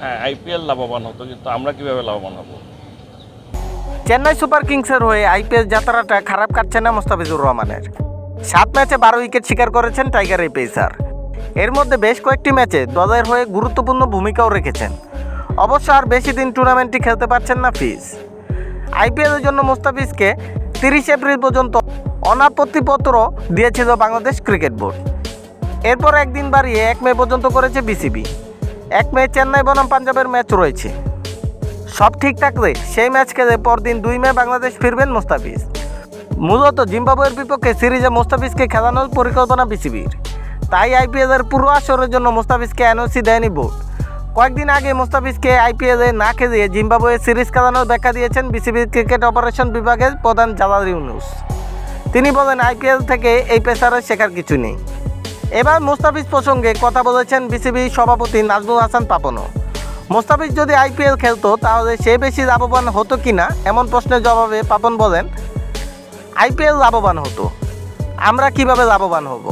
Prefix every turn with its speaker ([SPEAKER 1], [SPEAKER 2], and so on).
[SPEAKER 1] হ্যাঁ, আইপিএল লাভবান হতো, কিন্তু আমরা কিভাবে লাভবান হব?
[SPEAKER 2] চেন্নাই সুপার কিংসের হয়ে আইপিএল যাত্রাটা খারাপ কাটছে না মোস্তাফিজুর রহমানের। 7 ম্যাচে 12 উইকেট শিকার করেছেন টাইগার এই পেসার। এর মধ্যে বেশ কয়েকটি ম্যাচে দলের হয়ে গুরুত্বপূর্ণ ভূমিকাও রেখেছেন। অবশ্য আর বেশি দিন টুর্নামেন্টটি খেলতে পারছেন না ফিজ। আইপিএলের জন্য মোস্তাফিজকে 30 এপ্রিল পর্যন্ত অনাপত্তিপত্র দিয়েছিল বাংলাদেশ ক্রিকেট বোর্ড। এরপর একদিন বাড়িয়ে 1 মে পর্যন্ত করেছে বিসিবি। 1 মে চেন্নাই বনাম পাঞ্জাবের ম্যাচ রয়েছে। সব ঠিক থাকলে সেই ম্যাচ খেলে পরদিন 2 মে বাংলাদেশ ফিরবেন মোস্তাফিজ। মূলত জিম্বাবুয়ের বিপক্ষে সিরিজে মোস্তাফিজকে খেলানোর পরিকল্পনা বিসিবির। তাই আইপিএলের পুরো আসরের জন্য মোস্তাফিজকে এনওসি দেয়নি বোর্ড। কয়েকদিন আগে মোস্তাফিজকে আইপিএলে না খেলিয়ে জিম্বাবুয়ে সিরিজ খেলানোর ব্যাখ্যা দিয়েছেন বিসিবির ক্রিকেট অপারেশন বিভাগের প্রধান জালাল ইউনুস। তিনি বলেন, আইপিএল থেকে এই পেসারের শেখার কিছু নেই। এবার মোস্তাফিজ প্রসঙ্গে কথা বলেছেন বিসিবি সভাপতি নাজমুল হাসান পাপনও। মোস্তাফিজ যদি আইপিএল খেলতো তাহলে সে বেশি লাভবান হতো কিনা এমন প্রশ্নের জবাবে পাপন বলেন, আইপিএল লাভবান হতো, আমরা কিভাবে লাভবান হব?